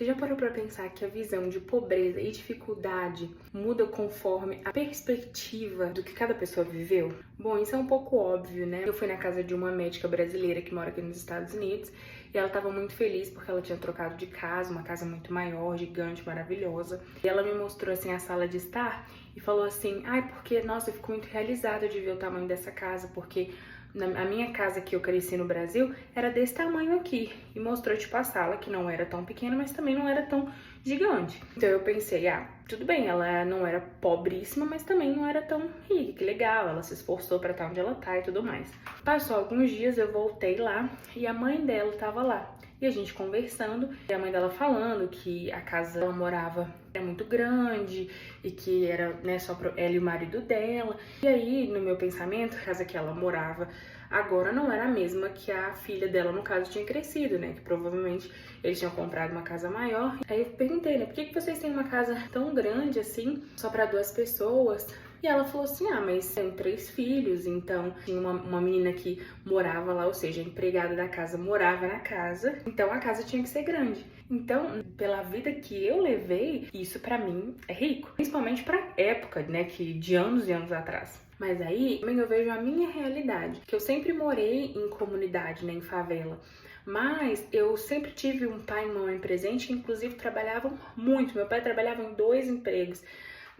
Você já parou pra pensar que a visão de pobreza e dificuldade muda conforme a perspectiva do que cada pessoa viveu? Bom, isso é um pouco óbvio, né? Eu fui na casa de uma médica brasileira que mora aqui nos Estados Unidos e ela estava muito feliz porque ela tinha trocado de casa, uma casa muito maior, gigante, maravilhosa. E ela me mostrou assim a sala de estar e falou assim: "Ai, porque nossa, eu fico muito realizada de ver o tamanho dessa casa, porque a minha casa que eu cresci no Brasil era desse tamanho aqui." E mostrou tipo a sala, que não era tão pequena, mas também não era tão gigante. Então eu pensei, tudo bem, ela não era pobríssima, mas também não era tão rica, que legal, ela se esforçou pra estar onde ela tá e tudo mais. Passou alguns dias, eu voltei lá e a mãe dela tava lá. E a gente conversando, e a mãe dela falando que a casa ela morava era muito grande e que era, né, só para ela e o marido dela. E aí, no meu pensamento, a casa que ela morava agora não era a mesma que a filha dela, no caso, tinha crescido, né? Que provavelmente eles tinham comprado uma casa maior. Aí eu perguntei, né, por que vocês têm uma casa tão grande assim, só para 2 pessoas? E ela falou assim, mas tem 3 filhos, então tinha uma menina que morava lá, ou seja, a empregada da casa morava na casa, então a casa tinha que ser grande. Então, pela vida que eu levei, isso pra mim é rico, principalmente pra época, né, que de anos e anos atrás. Mas aí, também eu vejo a minha realidade, que eu sempre morei em comunidade, né, em favela. Mas eu sempre tive um pai e uma mãe presente que inclusive trabalhavam muito. Meu pai trabalhava em 2 empregos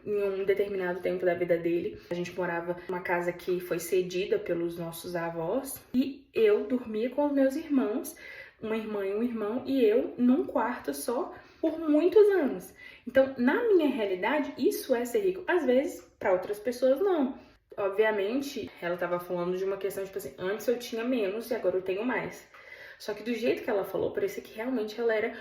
em um determinado tempo da vida dele. A gente morava numa casa que foi cedida pelos nossos avós e eu dormia com os meus irmãos, uma irmã e um irmão, e eu num quarto só por muitos anos. Então, na minha realidade, isso é ser rico. Às vezes, para outras pessoas, não. Obviamente, ela estava falando de uma questão, tipo assim, antes eu tinha menos e agora eu tenho mais. Só que do jeito que ela falou, parecia que realmente ela era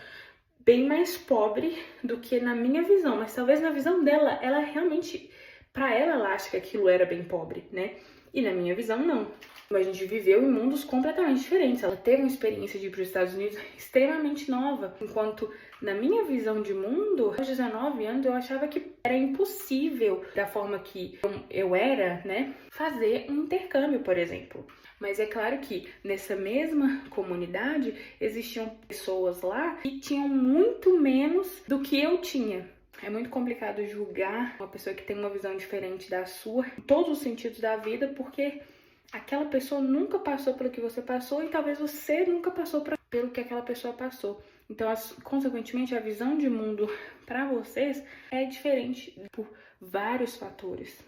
bem mais pobre do que na minha visão, mas talvez na visão dela, ela realmente, pra ela acha que aquilo era bem pobre, né? E na minha visão, não. A gente viveu em mundos completamente diferentes. Ela teve uma experiência de ir para os Estados Unidos extremamente nova, enquanto na minha visão de mundo, aos 19 anos eu achava que era impossível, da forma que eu era, né, fazer um intercâmbio, por exemplo. Mas é claro que nessa mesma comunidade existiam pessoas lá que tinham muito menos do que eu tinha. É muito complicado julgar uma pessoa que tem uma visão diferente da sua, em todos os sentidos da vida, porque aquela pessoa nunca passou pelo que você passou e talvez você nunca passou pelo que aquela pessoa passou. Então, consequentemente, a visão de mundo para vocês é diferente por vários fatores.